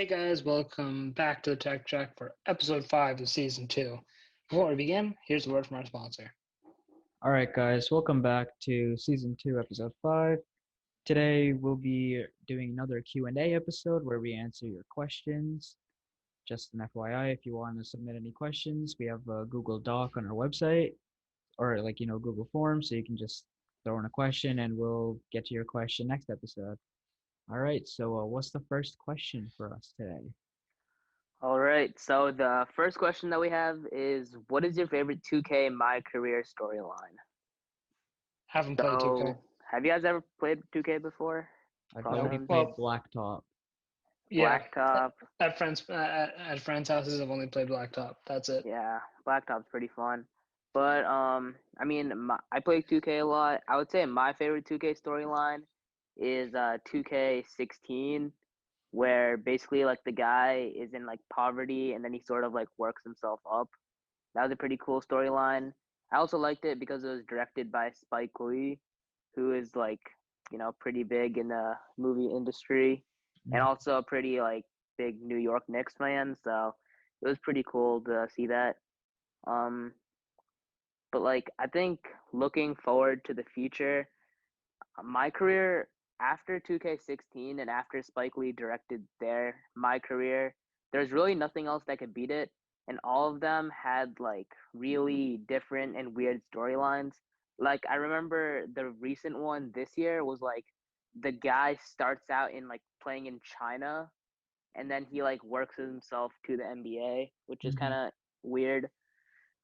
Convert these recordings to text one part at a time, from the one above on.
Hey guys, welcome back to the Tech Check for episode 5 of season 2. Before we begin, here's a word from our sponsor. All right, guys, welcome back to season 2, episode 5. Today we'll be doing another Q&A episode where we answer your questions. Just an FYI, if you want to submit any questions, we have a Google Doc on our website or Google Forms, so you can just throw in a question and we'll get to your question next episode. All right, so what's the first question for us today? All right. So the first question that we have is, what is your favorite 2K My Career storyline? Haven't played 2K. So, have you guys ever played 2K before? I've Nope. only Crossbones? played Well, Blacktop. yeah, Blacktop. at friends' houses, I've only played Blacktop. That's it. Yeah, Blacktop's pretty fun. But I play 2K a lot. I would say my favorite 2K storyline is 2K16, where basically like the guy is in like poverty and then he sort of like works himself up. That was a pretty cool storyline. I also liked it because it was directed by Spike Lee, who is like, pretty big in the movie industry and Mhm. also a pretty like big New York Knicks fan. So it was pretty cool to see that. Um, but like I think looking forward to the future, my career after 2K16 and after Spike Lee directed my career, there's really nothing else that could beat it. And all of them had like really different and weird storylines. Like I remember the recent one this year was like the guy starts out in like playing in China and then he like works himself to the NBA, which is kind Mhm. of weird.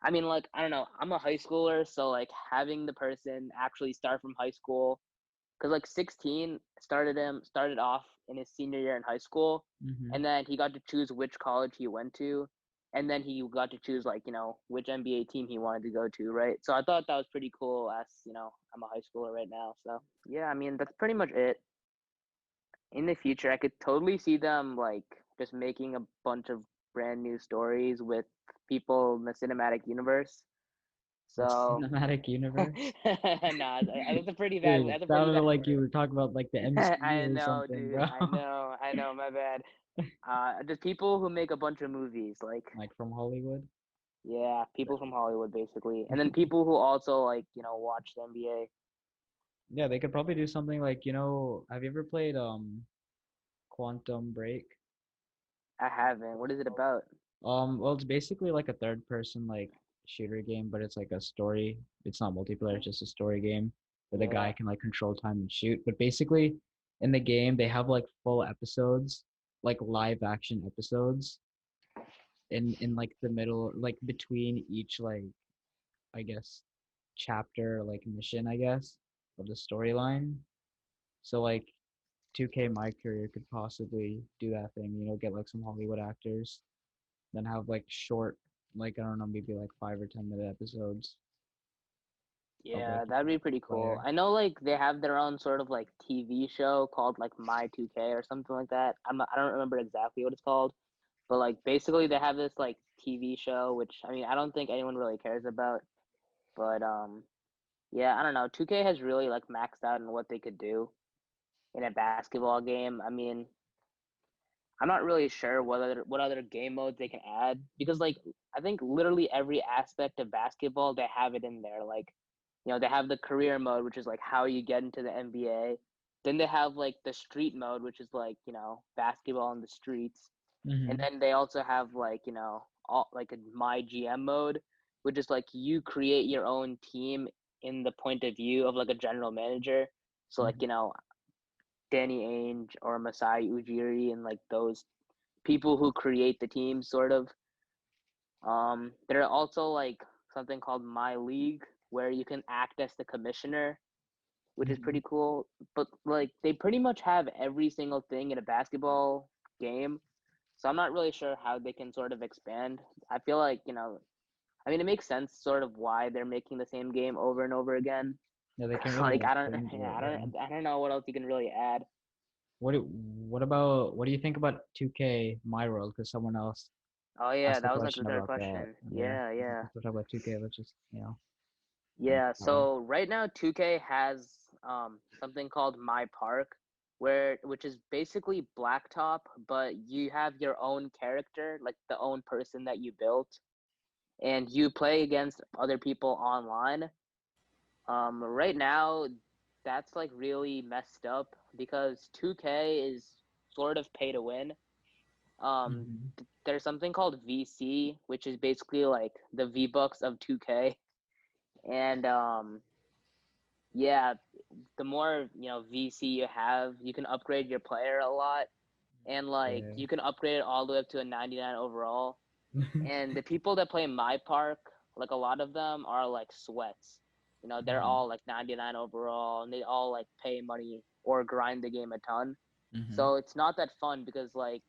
I mean, like, I don't know. I'm a high schooler, so like having the person actually start from high school, because like 16 started off in his senior year in high school, Mhm. and then he got to choose which college he went to, and then he got to choose like which NBA team he wanted to go to, right? So I thought that was pretty cool. As I'm a high schooler right now, so yeah. I mean, that's pretty much it. In the future, I could totally see them like just making a bunch of brand new stories with people in the cinematic universe. The So, cinematic universe. nah, that's a pretty bad. Dude, it That's a pretty sounded bad like you word. were talking about like the I MCU or know, something, dude. bro. I know. My bad. Just people who make a bunch of movies, like Like from Hollywood. yeah, people from Hollywood, basically, and then people who also like watch the NBA. Yeah, they could probably do something like, have you ever played Quantum Break? I haven't. What is it about? Well, it's basically like a third person like shooter game, but it's like a story. It's not multiplayer, it's just a story game where the guy Yeah. can like control time and shoot. But basically in the game they have like full episodes, like live action episodes in like the middle, like between each like I guess chapter like mission, I guess, of the storyline. So like 2K My Career could possibly do that thing, get like some Hollywood actors, then have like short, like I don't know, maybe like 5 or 10 minute episodes of like Yeah, each that'd be pretty cool. player. I know like they have their own sort of like TV show called like My 2K or something like that. I don't remember exactly what it's called, but like basically they have this like TV show which I mean I don't think anyone really cares about, but yeah, I don't know. 2K has really like maxed out in what they could do in a basketball game. I mean, I'm not really sure what other game modes they can add because like I think literally every aspect of basketball they have it in there. Like, they have the career mode, which is like how you get into the NBA. Then they have like the street mode, which is like, basketball in the streets. And Mm-hmm. then they also have like, all like a my GM mode, which is like you create your own team in the point of view of like a general manager. So like, Mm-hmm. Danny Ainge or Masai Ujiri and like those people who create the team sort of. There are also like something called My League where you can act as the commissioner, which is Mm-hmm. pretty cool. But like they pretty much have every single thing in a basketball game. So I'm not really sure how they can sort of expand. I feel like, I mean it makes sense sort of why they're making the same game over and over again. Yeah, they can really Like like I don't change yeah, it. Yeah. I don't know what else you can really add. What do you think about 2K My World? Because someone else Oh yeah, asked a that was like the question third about that. question. Yeah. Yeah, yeah. Let's talk about 2K. Let's just, answer Yeah, that one. so right now 2K has something called My Park, which is basically Blacktop, but you have your own character, like the own person that you built, and you play against other people online. Right now, that's like really messed up because 2K is sort of pay to win. Mhm. There's something called VC, which is basically like the V-Bucks of 2K, and yeah, the more VC you have, you can upgrade your player a lot, and like Yeah. you can upgrade it all the way up to a 99 overall. And the people that play my park, like a lot of them are like sweats. They're Mhm. all like 99 overall, and they all like pay money or grind the game a ton. Mhm. So it's not that fun because like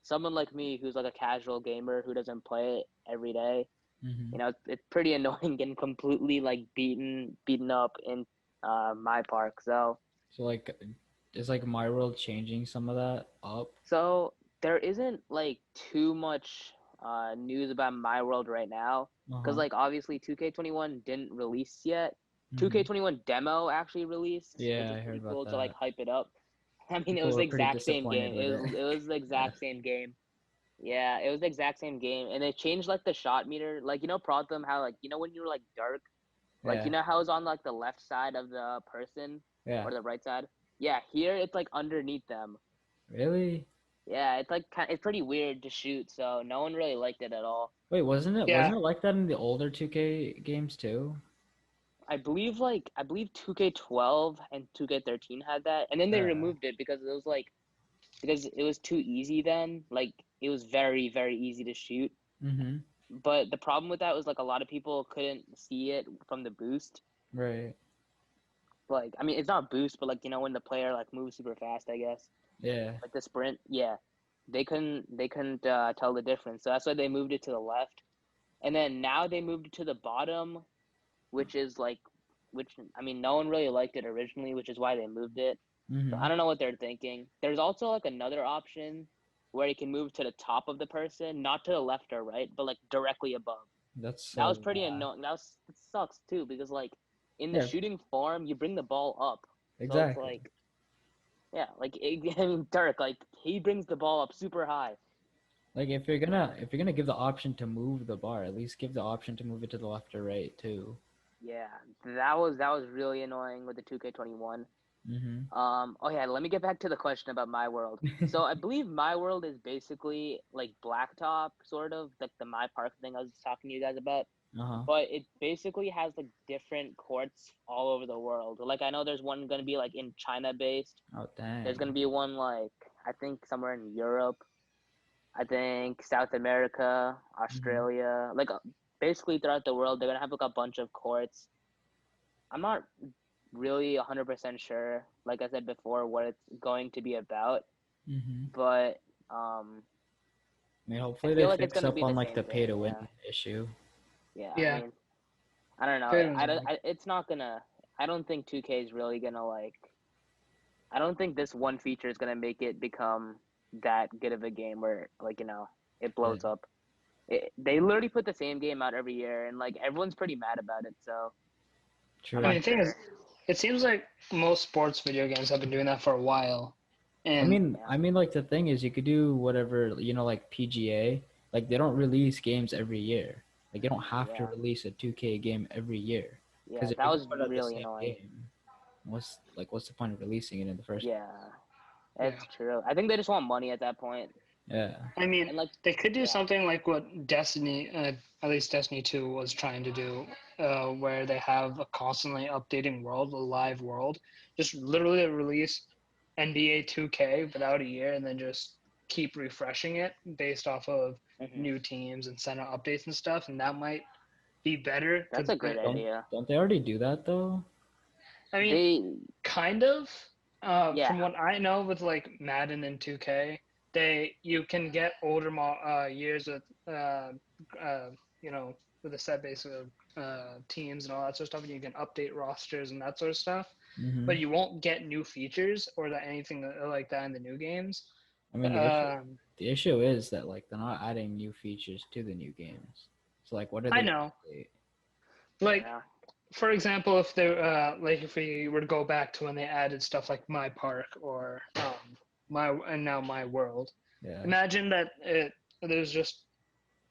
someone like me who's like a casual gamer who doesn't play it every day, Mhm. it's pretty annoying getting completely like beaten up in my park. So like, is like My World changing some of that up? So there isn't like too much news about My World right now Uh because huh. like obviously 2K21 didn't release yet. Mhm. 2K21 demo actually released, which Yeah, is I heard pretty about cool to like that. hype it up. I mean, it People was the were pretty exact same disappointed game. with it. It was the Yeah. exact same game. Yeah, it was the exact same game, and they changed like the shot meter. Like Protham, how like when you're like dark, like Yeah. how it's on like the left side of the person Yeah. or the right side. Yeah, here it's like underneath them. Really? Yeah, it's like it's pretty weird to shoot, so no one really liked it at all. Wait, wasn't it Yeah, wasn't it like that in the older 2K games too? I believe 2K12 and 2K13 had that, and then they Yeah. removed it because it was like because it was too easy then. Like it was very very easy to shoot. Mhm. But the problem with that was like a lot of people couldn't see it from the boost. Right. Like I mean, it's not boost, but like when the player like moves super fast, I guess. Yeah. Like the sprint, yeah. They couldn't tell the difference. So that's why they moved it to the left. And then now they moved it to the bottom, which is like which I mean no one really liked it originally, which is why they moved it. So I Mhm. don't know what they're thinking. There's also like another option where you can move to the top of the person, not to the left or right, but like directly above. That's That so was pretty annoying. It sucks too because like in the yeah, shooting form, you bring the ball up. So it's exactly. like yeah, like I mean Dirk, like he brings the ball up super high. Like if you're gonna give the option to move the bar, at least give the option to move it to the left or right too. Yeah, that was really annoying with the 2K21. Mhm. Oh yeah, let me get back to the question about My World. So I believe My World is basically like Blacktop, sort of like the My Park thing I was talking to you guys about. Uh-huh. But it basically has like different courts all over the world. Like I know there's one gonna be like in China based. Oh There's gonna dang. be one like I think somewhere in Europe. I think South America, Mhm. Australia, like basically throughout the world, they're gonna have like a bunch of courts. I'm not really 100% sure, like I said before, what it's going to be about, Mhm. but I mean, I hopefully they feel like it's fix gonna up be on the like same the pay thing. to win Yeah, issue. yeah. I yeah. mean, I don't know. Fair enough. It's not gonna. I don't think 2K is really gonna like. I don't think this one feature is gonna make it become that good of a game where like it Yeah. blows up. They literally put the same game out every year, and like everyone's pretty mad about it. So I'm I True. mean, not the thing is, sure. it seems like most sports video games have been doing that for a while, and Yeah, I mean, like the thing is, you could do whatever, like PGA. Like they don't release games every year. Like you don't have to yeah, release a 2K game every year. yeah. Because if That you're gonna was put out the really same annoying. game, what's the point of releasing it in the first Yeah, yeah. that's true. I think they just want money at that point, place? Yeah. I mean, and like they could do yeah, something like what Destiny, at least Destiny 2 was trying to do, where they have a constantly updating world, a live world. Just literally release NBA 2K without a year and then just keep refreshing it based off of hmm new teams and send out updates and stuff. And that might be better that's a great Don't idea. don't they already do that though? I mean, They kind of. yeah, From what I know, with like Madden and 2K, you can get older years with uh, you know with a set base of teams and all that sort of stuff, and you can update rosters and that sort of stuff. Mm-hmm. But you won't get new features or anything like that in the new games. I mean, Um, the issue is that like they're not adding new features to the new games. So like, what are I they gonna know, update? like yeah. for example, if they like if we were to go back to when they added stuff like My Park or my and now My World, Yeah. imagine that it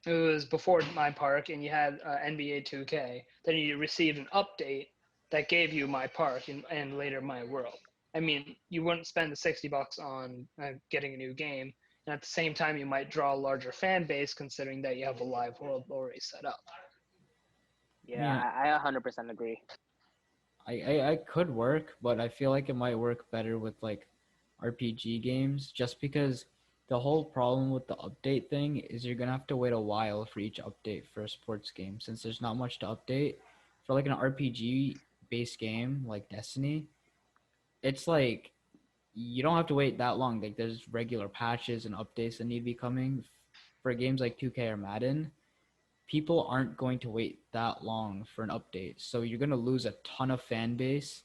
was before My Park and you had NBA 2K, then you received an update that gave you My Park and later My World. I mean, you wouldn't spend the $60 on getting a new game, and at the same time, you might draw a larger fan base considering that you have a live world already set up. I Yeah, mean, I 100% agree. I could work, but I feel like it might work better with like RPG games, just because the whole problem with the update thing is you're gonna have to wait a while for each update for a sports game, since there's not much to update. For like an RPG based game like Destiny, it's like you don't have to wait that long. Like there's regular patches and updates that need to be coming. For games like 2K or Madden, people aren't going to wait that long for an update. So you're going to lose a ton of fan base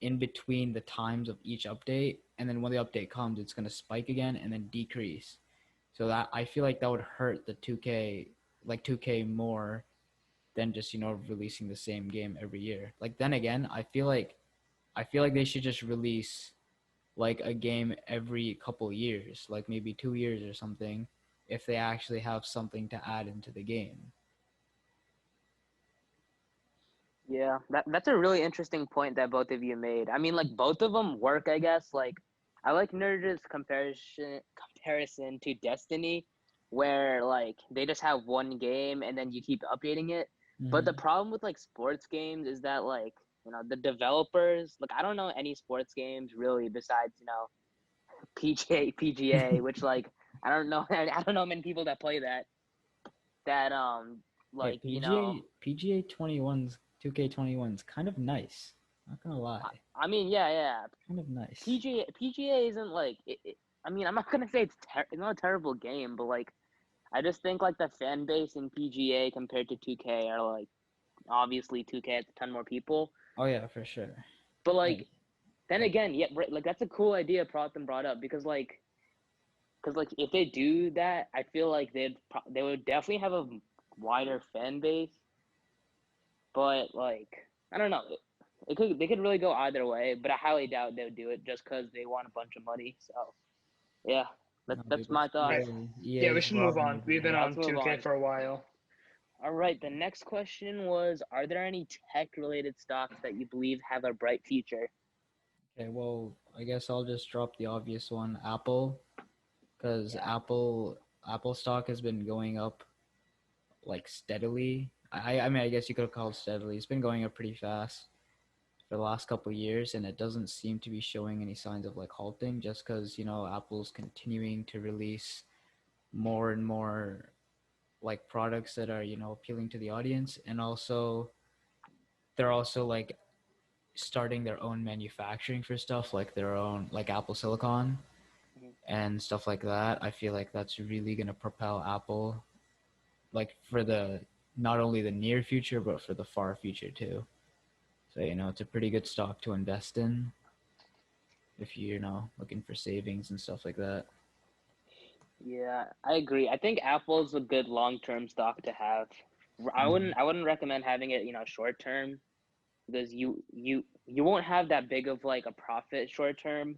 in between the times of each update. And then when the update comes, it's going to spike again and then decrease. So that I feel like that would hurt the 2K, like 2K more than just, releasing the same game every year. Like then again, I feel like they should just release like a game every couple years, like maybe 2 years or something, if they actually have something to add into the game. Yeah, that's a really interesting point that both of you made. I mean, like both of them work, I guess. Like, I like Nerd's comparison to Destiny, where like they just have one game and then you keep updating it. But the Mm-hmm. problem with like sports games is that like the developers, like I don't know any sports games really besides PGA, which like I don't know I don't know many people that play that Hey, like PGA 21's 2K21's kind of nice. Not gonna lie, I mean yeah. kind of nice. PGA isn't like I mean, I'm not gonna say it's not a terrible game, but like I just think like the fan base in PGA compared to 2K are like obviously 2K has a ton more people, Oh yeah, for sure. but Like, like then like again, yeah, right, like that's a cool idea Protham brought up because like if they do that, I feel like they would definitely have a wider fan base, but like I don't know. They could really go either way, but I highly doubt they would do it just because they want a bunch of money. So yeah, no, dude, that's it's my thoughts. Right. Yeah, we EA's should move robbing on. We've been Yeah, everyone. let's on move 2K on. for a while. All right, the next question was: are there any tech-related stocks that you believe have a bright future? Okay, well, I guess I'll just drop the obvious one, Apple, because Yeah, Apple stock has been going up like steadily. I mean, I guess you could call it steadily. It's been going up pretty fast for the last couple of years, and it doesn't seem to be showing any signs of like halting, just because Apple's continuing to release more and more like products that are appealing to the audience, and also they're also like starting their own manufacturing for stuff like their own like Apple Silicon mhm. and stuff like that. I feel like that's really going to propel Apple like for the not only the near future but for the far future too. So it's a pretty good stock to invest in if you're looking for savings and stuff like that. Yeah, I agree. I think Apple's a good long-term stock to have. Mm-hmm. I wouldn't recommend having it, short term because you won't have that big of like a profit short term.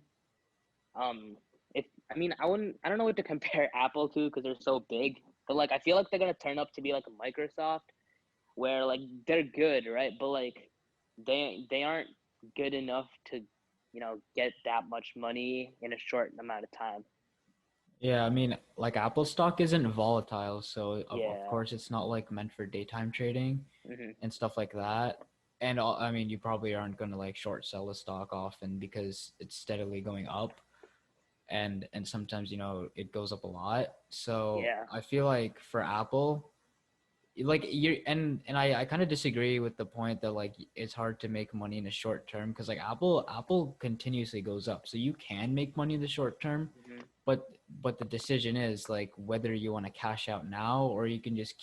If I mean, I don't know what to compare Apple to because they're so big, but like I feel like they're gonna turn up to be like a Microsoft where like they're good, right? But like they aren't good enough to, get that much money in a short amount of time. Yeah, I mean, like Apple stock isn't volatile, so of Yeah. course it's not like meant for daytime trading Hmm. and stuff like that. And I mean, you probably aren't going to like short sell a stock often because it's steadily going up, and sometimes it goes up a lot. So Yeah. I feel like for Apple, like you and I kind of disagree with the point that like it's hard to make money in the short term because like Apple continuously goes up, so you can make money in the short term, Hmm. but the decision is like whether you want to cash out now or you can just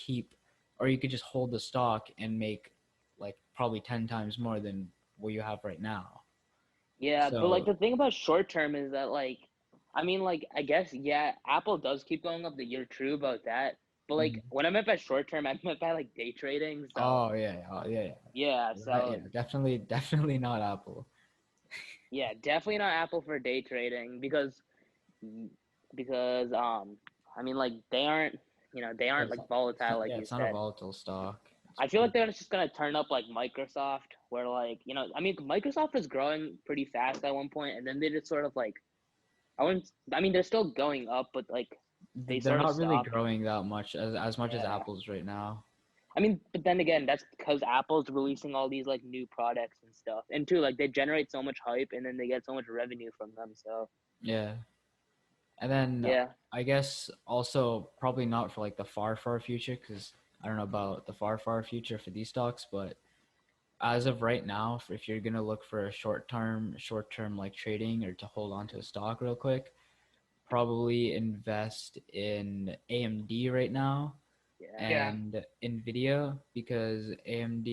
or you could just hold the stock and make like probably 10 times more than what you have right now. Yeah, but like So the thing about short term is that like I mean like I guess yeah, Apple does keep going up. You're true about that. But like when I meant by short term, I meant by like day trading. So Oh yeah, oh yeah, yeah, yeah. Right, so yeah, definitely not Apple. yeah, definitely not Apple for day trading because I mean like they aren't like volatile like Yeah, you it's not a said. volatile stock. It's I feel like pretty. they're just gonna turn up like Microsoft, where like I mean Microsoft was growing pretty fast at one point, and then they just sort of like I wouldn't. I mean they're still going up, but like they They're sort of not really stopped. growing that much as much as Yeah. Apple's right now. I mean, but then again, that's because Apple's releasing all these like new products and stuff, and too like they generate so much hype, and then they get so much revenue from them. So Yeah. And then yeah, I guess also probably not for like the far future because I don't know about the far future for these stocks, but as of right now, if you're gonna look for a short term like trading or to hold on to a stock real quick, probably invest in AMD right now yeah, Yeah. and Nvidia because AMD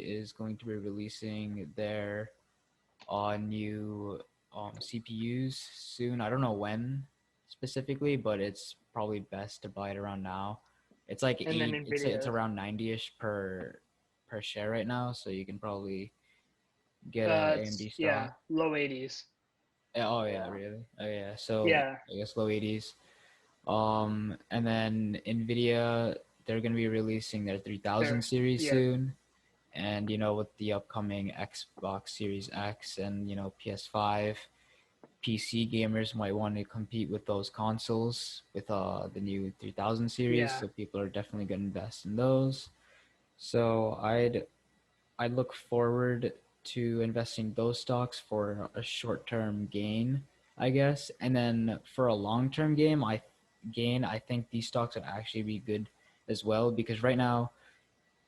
is going to be releasing their new CPUs soon. I don't know when specifically, but it's probably best to buy it around now. It's like And then it's Nvidia. around 90ish per share right now, so you can probably get a It's AMD yeah, stock. low 80s. Oh yeah, yeah, really? Oh yeah. So Yeah. I guess low 80s. And then Nvidia, they're gonna be releasing their 3000 They're series yeah. soon, and with the upcoming Xbox Series X and PS5, PC gamers might want to compete with those consoles with the new 3000 series, Yeah. so people are definitely gonna invest in those. So I'd look forward to investing those stocks for a short-term gain, I guess. And then for a long-term gain, I think these stocks would actually be good as well because right now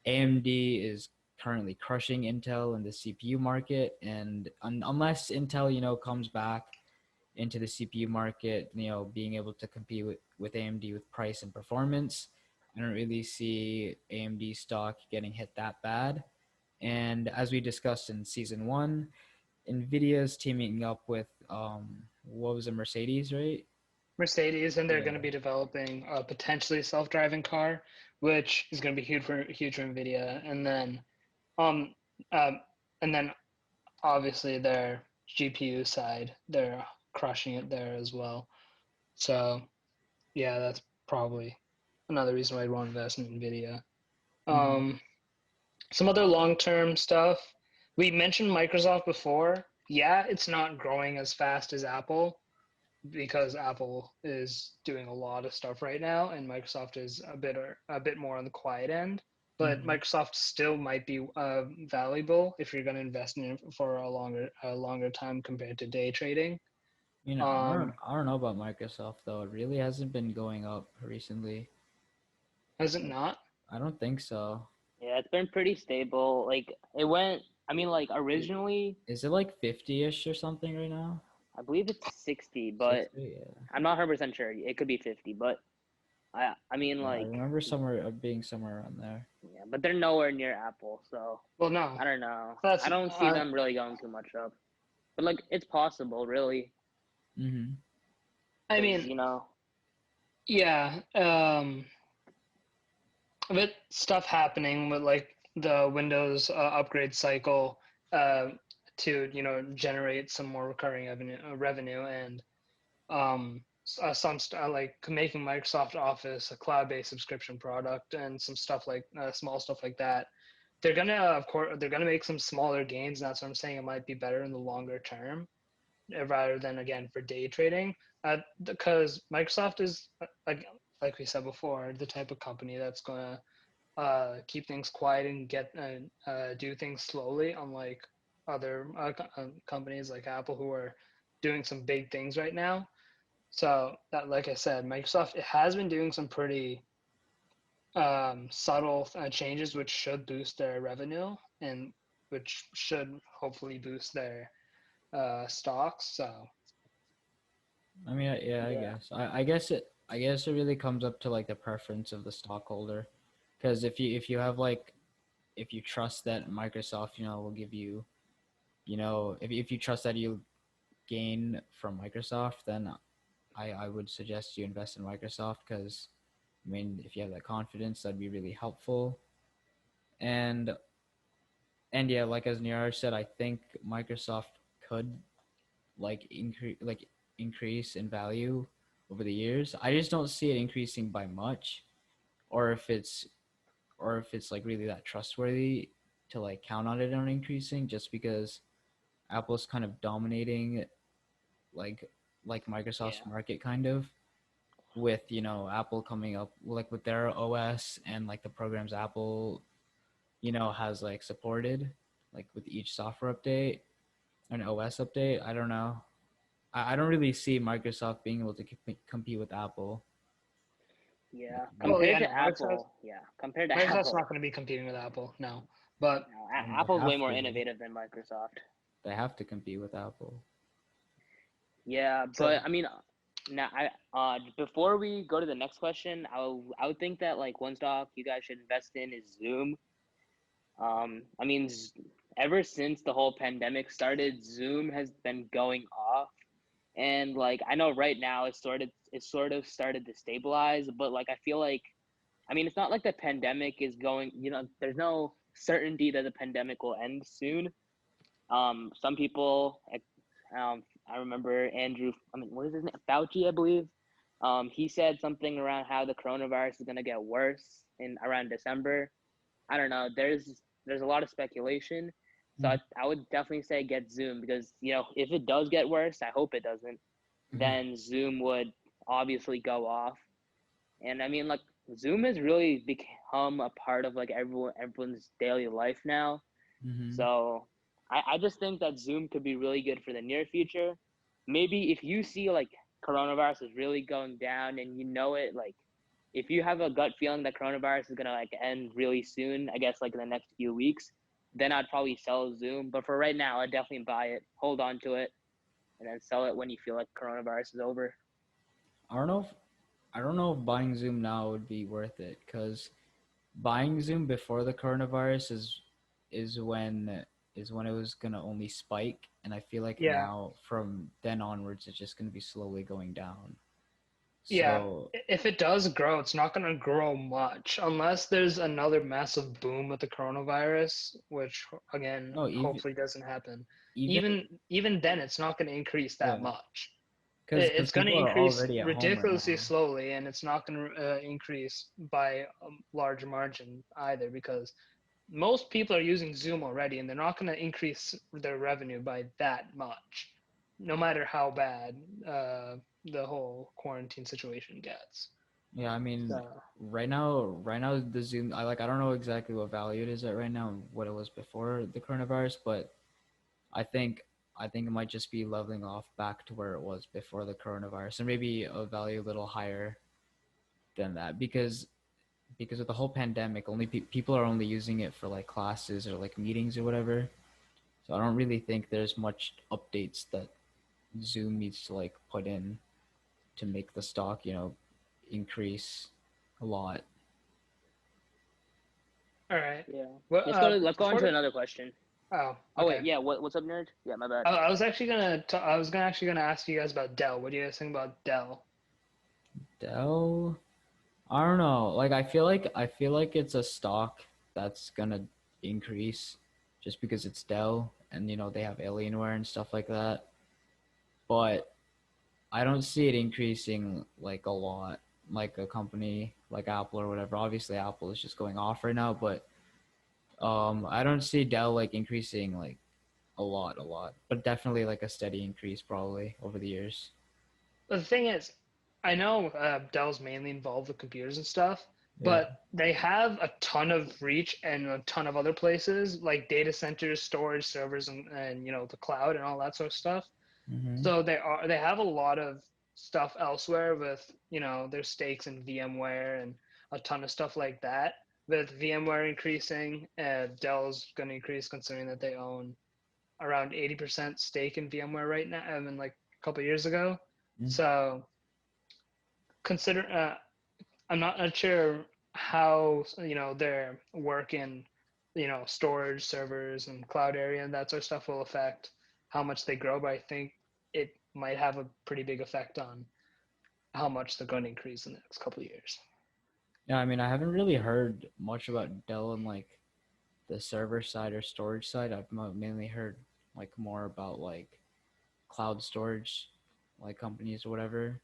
AMD is currently crushing Intel in the CPU market, and unless Intel, comes back into the CPU market, being able to compete with AMD with price and performance, I don't really see AMD stock getting hit that bad. And as we discussed in season one, Nvidia is teaming up with what was it, Mercedes, right? Mercedes, and they're Yeah. going to be developing a potentially self-driving car, which is going to be huge for Nvidia. Um, um, and then obviously their GPU side, they're crushing it there as well. So yeah, that's probably another reason why I'd want to invest in Nvidia. Mm-hmm. Um, some other long-term stuff. We mentioned Microsoft before. Yeah, it's not growing as fast as Apple because Apple is doing a lot of stuff right now, and Microsoft is a bit more on the quiet end. But Mm-hmm. Microsoft still might be valuable if you're going to invest in it for a longer time compared to day trading. Um, I don't know about Microsoft though. It really hasn't been going up recently. has it not? I don't think so. yeah. It's been pretty stable. Like it went. I mean, like originally, Is it like 50ish or something right now? I believe it's 60, but 60? Yeah. I'm not 100% sure. It could be 50, but I mean Yeah, I like remember somewhere being somewhere around there. yeah, but they're nowhere near Apple, so Well, no. I don't know. That's I don't see them really going too much up, but like it's possible, really, Mm-hmm. I because mean, yeah. With stuff happening with like the Windows upgrade cycle uh, to generate some more recurring revenue and like making Microsoft Office a cloud-based subscription product and some stuff like small stuff like that. They're gonna, of course, they're gonna make some smaller gains, and that's what I'm saying. It might be better in the longer term rather than again for day trading, because Microsoft is like we said before, the type of company that's gonna keep things quiet and do things slowly, unlike other companies like Apple who are doing some big things right now. So that, like I said, Microsoft it has been doing some pretty subtle changes, which should boost their revenue and which should hopefully boost their stocks. So I mean, yeah, I yeah, guess. I guess it really comes up to like the preference of the stockholder, because if you have like if you trust that Microsoft, will give you, if you trust that you gain from Microsoft, then I would suggest you invest in Microsoft because I mean, if you have that confidence, that'd be really helpful. And yeah, like as Niraj said, I think Microsoft could increase in value over the years. I just don't see it increasing by much, or if it's like really that trustworthy to like count on it on increasing, just because Apple's kind of dominating like Microsoft's Yeah. market kind of, with Apple coming up like with their OS and like the programs Apple has like supported, like with each software update an OS update. I don't know. I don't really see Microsoft being able to compete with Apple. Yeah, Well, yeah, compared no, to Apple, yeah, compared to Microsoft's not Apple, going to be competing with Apple, no. But no, I mean, Apple's way more innovative than Microsoft. they have to compete with Apple. Yeah, so but I mean, now before we go to the next question, I would think that like one stock you guys should invest in is Zoom. I mean, ever since the whole pandemic started, Zoom has been going off, and like I know right now it sort of started to stabilize, but like I feel like, I mean, it's not like the pandemic is going. There's no certainty that the pandemic will end soon. Some people, I remember Andrew. I mean, what is his name? Fauci, I believe. He said something around how the coronavirus is gonna get worse in around December. I don't know. There's a lot of speculation, so I would definitely say get Zoom, because if it does get worse, I hope it doesn't. Then Zoom would obviously go off, and I mean, like, Zoom has really become a part of like everyone's daily life now. Mm-hmm. So I just think that Zoom could be really good for the near future. Maybe if you see like coronavirus is really going down and it, like if you have a gut feeling that coronavirus is gonna like end really soon, I guess like in the next few weeks, then I'd probably sell Zoom. But for right now, I'd definitely buy it, hold on to it, and then sell it when you feel like coronavirus is over. I don't know if buying Zoom now would be worth it, because buying Zoom before the coronavirus is when it was gonna only spike, and I feel like yeah, now from then onwards it's just gonna be slowly going down. yeah, So if it does grow, it's not going to grow much unless there's another massive boom with the coronavirus, which again, no, hopefully doesn't happen. even Even then, it's not going to increase that yeah, much. because It's going to people are increase already at home right ridiculously now. slowly, and it's not going to increase by a large margin either, because most people are using Zoom already, and they're not going to increase their revenue by that much, no matter how bad the whole quarantine situation gets. Yeah, I mean, So, right now the Zoom, I don't know exactly what value it is at right now and what it was before the coronavirus, but I think it might just be leveling off back to where it was before the coronavirus, and maybe a value a little higher than that, because of the whole pandemic, only people are only using it for like classes or like meetings or whatever. So I don't really think there's much updates that Zoom needs to like put in to make the stock, increase a lot. all right. Yeah. Well, Let's go on to another question. oh, Oh wait, okay. yeah. What's up, nerd? Yeah, my bad. I was actually I was gonna actually gonna ask you guys about Dell. What do you guys think about Dell? Dell, I don't know. Like I feel like it's a stock that's gonna increase just because it's Dell and they have Alienware and stuff like that. But I don't see it increasing like a lot, like a company like Apple or whatever. Obviously Apple is just going off right now, but I don't see Dell like increasing like a lot, but definitely like a steady increase probably over the years. But the thing is, I know Dell's mainly involved with computers and stuff, Yeah. but they have a ton of reach and a ton of other places like data centers, storage servers, and the cloud and all that sort of stuff. Mm-hmm. So they have a lot of stuff elsewhere with their stakes in VMware and a ton of stuff like that. With VMware increasing, Dell's going to increase considering that they own around 80% stake in VMware right now. I mean, like a couple of years ago. So consider I'm not sure how their work in storage servers and cloud area and that sort of stuff will affect how much they grow, but I think it might have a pretty big effect on how much they're going to increase in the next couple of years. Yeah, I mean, I haven't really heard much about Dell and like the server side or storage side. I've mainly heard like more about like cloud storage, like companies or whatever.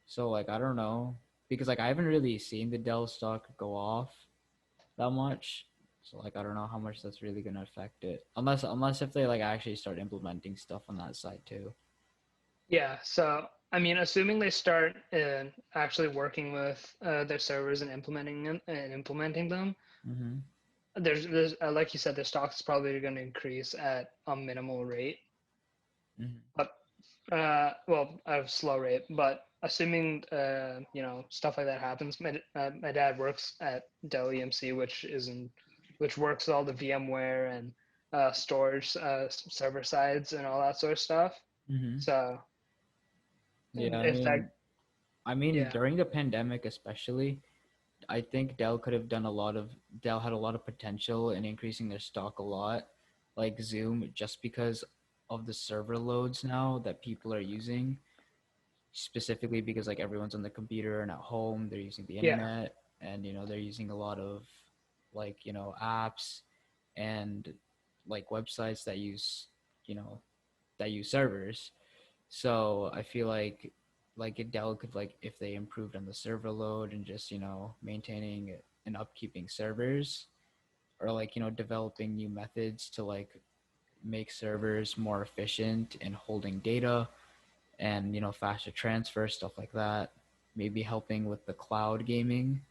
So like I don't know because like I haven't really seen the Dell stock go off that much. So like I don't know how much that's really gonna affect it. Unless if they like actually start implementing stuff on that side too. Yeah, so I mean, assuming they start actually working with their servers and implementing them, Mm-hmm. there's like you said, the stock is probably going to increase at a minimal rate, Mm-hmm. but well, at a slow rate. But assuming stuff like that happens, my dad works at Dell EMC, which works all the VMware and storage server sides and all that sort of stuff. Mm-hmm. So Yeah, if that, I mean yeah, during the pandemic especially, I think Dell had a lot of potential in increasing their stock a lot, like Zoom, just because of the server loads now that people are using, specifically because like everyone's on the computer and at home, they're using the yeah, internet, and they're using a lot of like apps and like websites you know that use servers. So I feel like Dell could, like, if they improved on the server load and just maintaining and upkeeping servers, or like developing new methods to like make servers more efficient in holding data and faster transfer, stuff like that. Maybe helping with the cloud gaming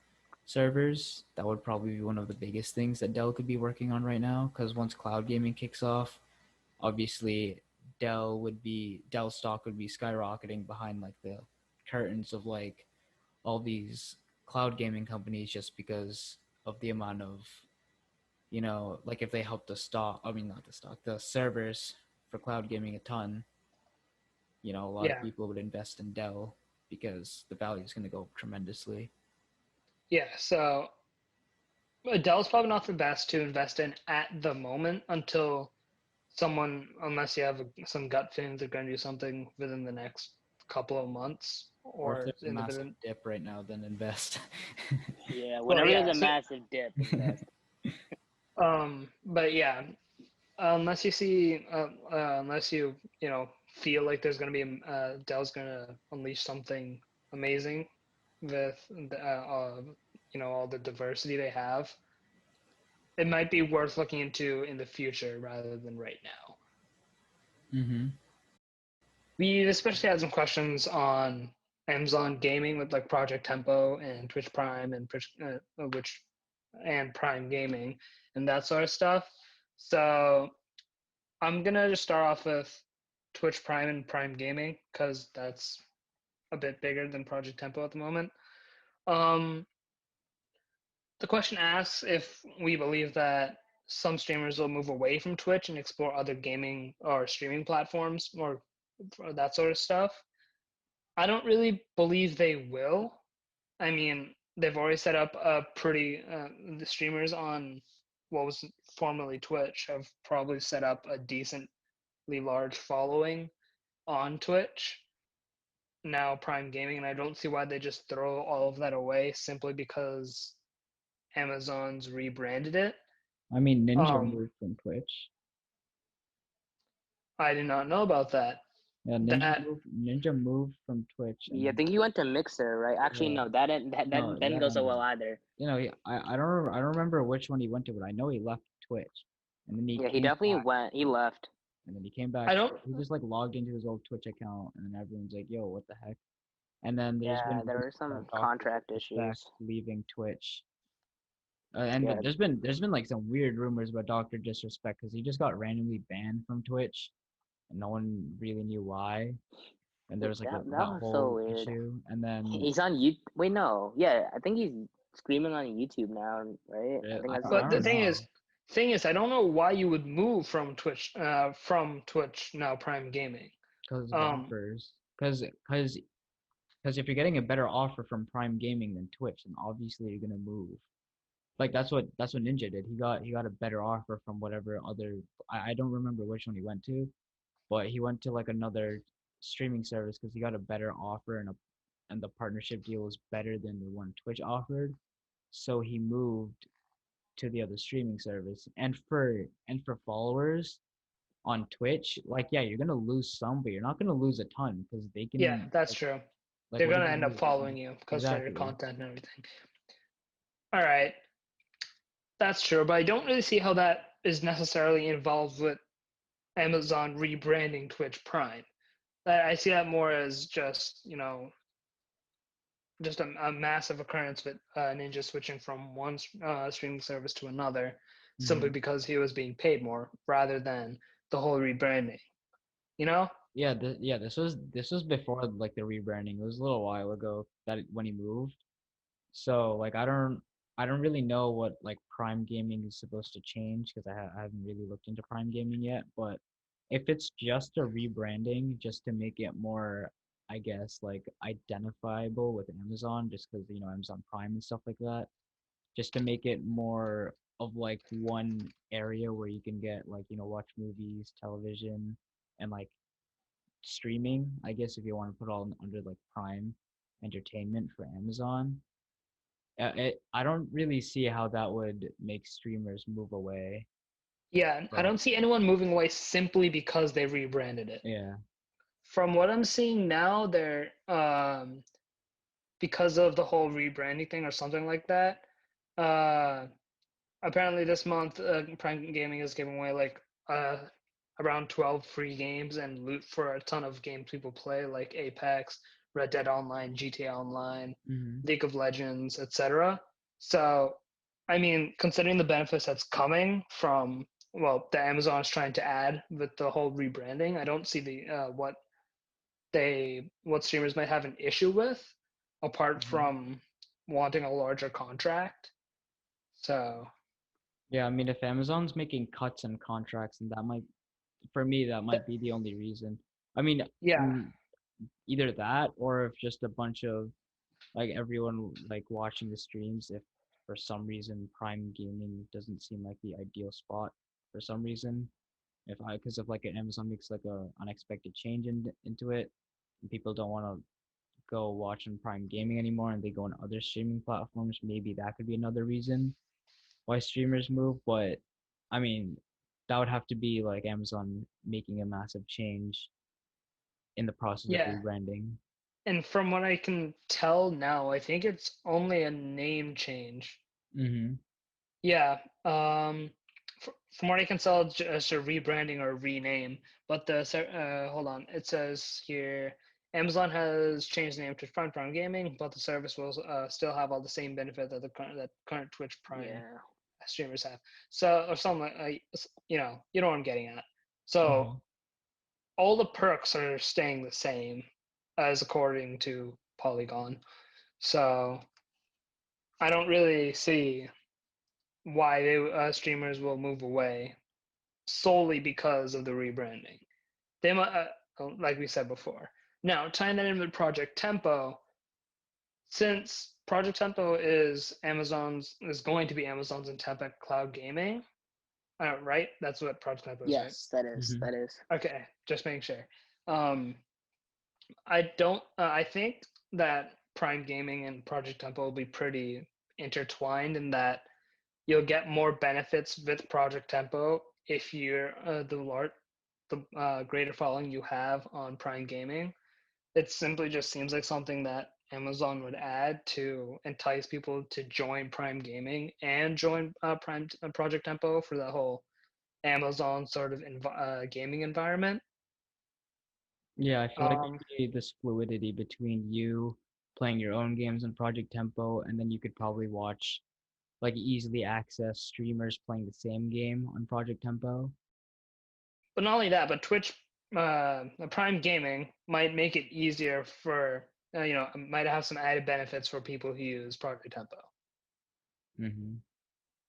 servers. That would probably be one of the biggest things that Dell could be working on right now, because once cloud gaming kicks off, obviously Dell stock would be skyrocketing behind like the curtains of like all these cloud gaming companies, just because of the amount of like if they help the stock, I mean not the stock, the servers for cloud gaming a ton, a lot of yeah, people would invest in Dell because the value is going to go up tremendously. yeah. So Dell's probably not the best to invest in at the moment until unless you have some gut feeling they're going to do something within the next couple of months Or if or there's a in the massive within. dip right now, then invest. Yeah, Well, whenever there's yeah. a So, massive dip, invest. but yeah, unless you see, unless feel like there's going to be Dell's going to unleash something amazing with all the diversity they have, it might be worth looking into in the future rather than right now. Mm-hmm. We especially had some questions on Amazon Gaming with like Project Tempo and Twitch Prime and which and Prime Gaming and that sort of stuff. So I'm gonna just start off with Twitch Prime and Prime Gaming because that's a bit bigger than Project Tempo at the moment. Um, the question asks if we believe that some streamers will move away from Twitch and explore other gaming or streaming platforms or that sort of stuff. I don't really believe they will. I mean, they've already set up a pretty the streamers on what was formerly Twitch have probably set up a decently large following on Twitch, now Prime Gaming, and I don't see why they just throw all of that away simply because Amazon's rebranded it. I mean, Ninja Um, moved from Twitch. I did not know about that. Yeah, That Ninja moved from Twitch, and Yeah, I think he went to Mixer, right? Actually, yeah, no, that no, didn't go so well either. I don't remember which one he went to, but I know he left Twitch, and then he Yeah, he came definitely back, went. He left. and then he came back. I don't. He just like logged into his old Twitch account, and then everyone's like, "Yo, what the heck?" And then there's been Yeah, there rumors were some about Doctor contract Disrespect issues. leaving Twitch, and Yeah, there's been like some weird rumors about Doctor Disrespect because he just got randomly banned from Twitch, and no one really knew why. And there was like that that was so whole weird. issue, and then He's on you. Wait, no. Yeah, I think he's screaming on YouTube now, right? I think that's I But the don't know. thing is, I don't know why you would move from Twitch now Prime Gaming. Because of Um, offers. Because if you're getting a better offer from Prime Gaming than Twitch, then obviously you're gonna move. Like that's what Ninja did. He got a better offer from whatever other, I don't remember which one he went to, but he went to like another streaming service because he got a better offer, and the partnership deal was better than the one Twitch offered. so he moved to the other streaming service. And for followers on Twitch, like yeah, you're gonna lose some, but you're not gonna lose a ton because they Yeah, can that's true. like They're what are gonna they end gonna up do? following you because for your Exactly. content and everything. All right, that's true, but I don't really see how that is necessarily involved with Amazon rebranding Twitch Prime. I see that more as just just a massive occurrence with Ninja switching from one streaming service to another simply Hmm. because he was being paid more rather than the whole rebranding. You know? Yeah, this was before like the rebranding. It was a little while ago when he moved. So like I don't really know what like Prime Gaming is supposed to change because I haven't really looked into Prime Gaming yet. But if it's just a rebranding, just to make it more, I guess, like identifiable with Amazon, just because Amazon Prime and stuff like that, just to make it more of like one area where you can get like watch movies, television, and like streaming. I guess if you want to put all under like Prime Entertainment for Amazon I don't really see how that would make streamers move away Yeah, I from. don't see anyone moving away simply because they rebranded it. Yeah. From what I'm seeing now, they're because of the whole rebranding thing or something like that. Uh, Apparently this month, Prime Gaming is giving away like uh, around 12 free games and loot for a ton of games people play, like Apex, Red Dead Online, GTA Online, Hmm. League of Legends, etc. So, I mean, considering the benefits that's coming from the Amazon is trying to add with the whole rebranding, I don't see the what streamers might have an issue with, apart Hmm. from wanting a larger contract. So, Yeah, I mean, if Amazon's making cuts in contracts, and for me, that might be the only reason. I mean, yeah, mm, either that or if just a bunch of like everyone like watching the streams, if for some reason Prime Gaming doesn't seem like the ideal spot for some reason, because of like an Amazon makes like a unexpected change into it, and people don't want to go watch on Prime Gaming anymore and they go on other streaming platforms, maybe that could be another reason why streamers move. But I mean, that would have to be like Amazon making a massive change in the process of yeah. rebranding. And from what I can tell now, I think it's only a name change. Mm-hmm. Yeah. From what I can tell, it's just a rebranding or rename. But hold on, it says here Amazon has changed the name to Prime Gaming, but the service will still have all the same benefit that that current Twitch Prime Yeah. streamers have. So or something you know what I'm getting at. So Mm-hmm. all the perks are staying the same as according to Polygon. So I don't really see why streamers will move away solely because of the rebranding. They might, like we said before. Now tying that in with Project Tempo, since Project Tempo is going to be Amazon's attempt at cloud gaming, right? That's what Project Tempo is, right? Yes, that is. Mm-hmm. That is. Okay, just making sure. Um, I don't. I think that Prime Gaming and Project Tempo will be pretty intertwined in that you'll get more benefits with Project Tempo if you're the greater following you have on Prime Gaming. It simply just seems like something that Amazon would add to entice people to join Prime Gaming and join Project Tempo for the whole Amazon sort of gaming environment. Yeah, I feel like Um, maybe this fluidity between you playing your own games on Project Tempo, and then you could probably watch like easily access streamers playing the same game on Project Tempo. but not only that, but Twitch Prime Gaming might make it easier for might have some added benefits for people who use Project Tempo. Mm-hmm.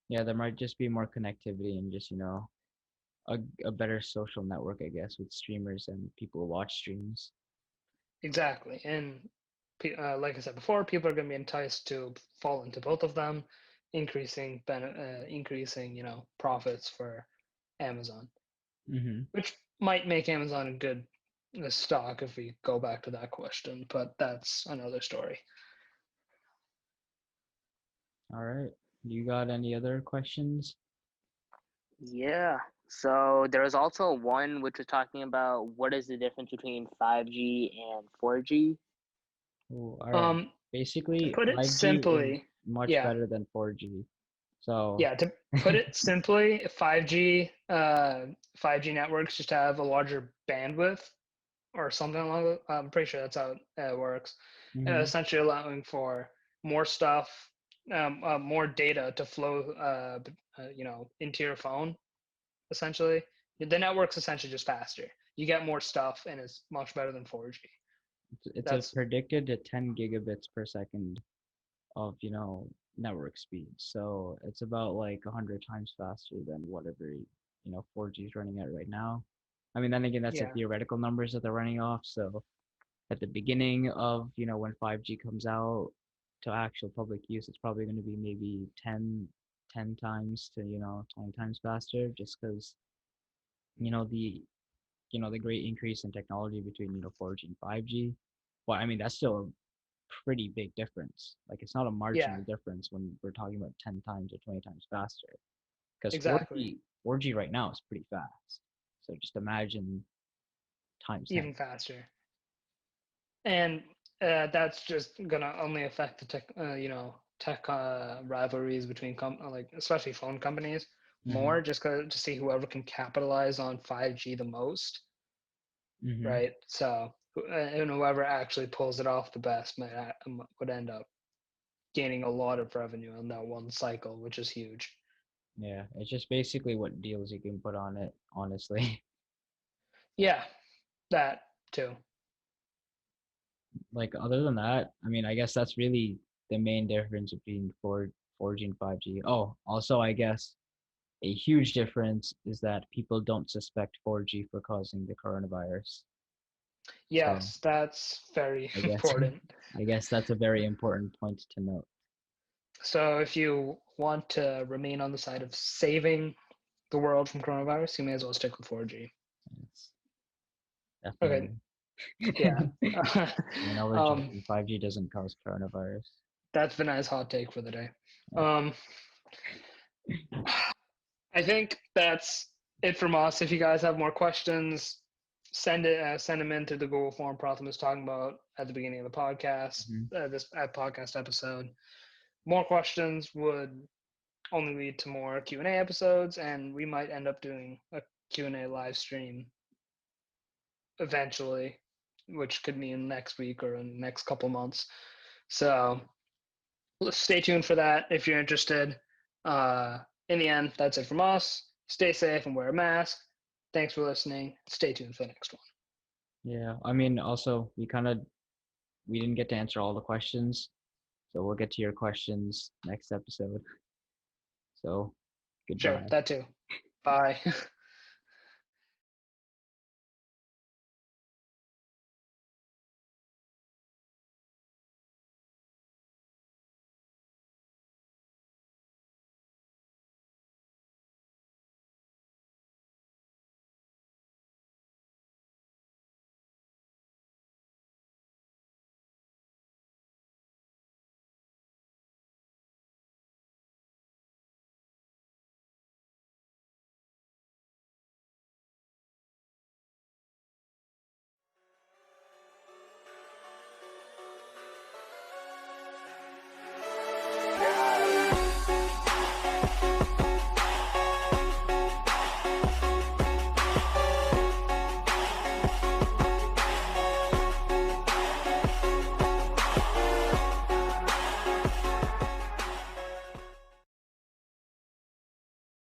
Yeah, there might just be more connectivity and just a better social network, I guess, with streamers and people who watch streams. Exactly, and like I said before, people are going to be enticed to fall into both of them, increasing profits for Amazon, Mm-hmm. which might make Amazon a good stock if we go back to that question, but that's another story. All right. You got any other questions? Yeah. So there was also one which was talking about what is the difference between 5G and 4G. Oh, all right. Um, to Basically, put it 5G is simply, much yeah, better than 4G. So, yeah. To put it simply, 5G networks just have a larger bandwidth or something along. I'm pretty sure that's how it works. hmm Essentially, allowing for more stuff, more data to flow, into your phone. Essentially, the network's essentially just faster. You get more stuff, and it's much better than 4G. it's a That's predicted to 10 gigabits per second of, network speed. So it's about like 100 times faster than whatever, 4G is running at right now. I mean, then again, that's the yeah, theoretical numbers that they're running off. So at the beginning of, when 5G comes out to actual public use, it's probably going to be maybe 10 times to, 20 times faster just because, you know, the, the great increase in technology between, 4G and 5G. Well, I mean, that's still a pretty big difference. Like it's not a yeah, marginal difference when we're talking about 10 times or 20 times faster. Because exactly. 4G right now is pretty fast. So just imagine times 10. Even faster. And that's just gonna only affect the tech rivalries between like especially phone companies Mm-hmm. more, just to see whoever can capitalize on 5G the most, Mm-hmm. right? So and whoever actually pulls it off the best would end up gaining a lot of revenue on that one cycle, which is huge. Yeah, it's just basically what deals you can put on it, honestly. Yeah, that too. Like other than that, I mean, I guess that's really the main difference between 4G and 5G. Oh, also I guess a huge difference is that people don't suspect 4G for causing the coronavirus. So Yes, that's very I guess important. I guess that's a very important point to note. So if you want to remain on the side of saving the world from coronavirus, you may as well stick with 4G. It's Okay, definitely. yeah. I know we're um, joking. 5G doesn't cause coronavirus. that's Vinay's hot take for the day. Yeah. Um, I think that's it from us. If you guys have more questions, send them into the Google form Pratham was talking about at the beginning of the podcast, Mhm. this podcast episode. More questions would only lead to more Q&A episodes, and we might end up doing a Q&A live stream eventually, which could mean next week or in the next couple months. So stay tuned for that if you're interested. In the end, that's it from us. Stay safe and wear a mask. Thanks for listening. Stay tuned for the next one. Yeah. I mean, also, we didn't get to answer all the questions, so we'll get to your questions next episode. So, Sure, goodbye. that too. Bye.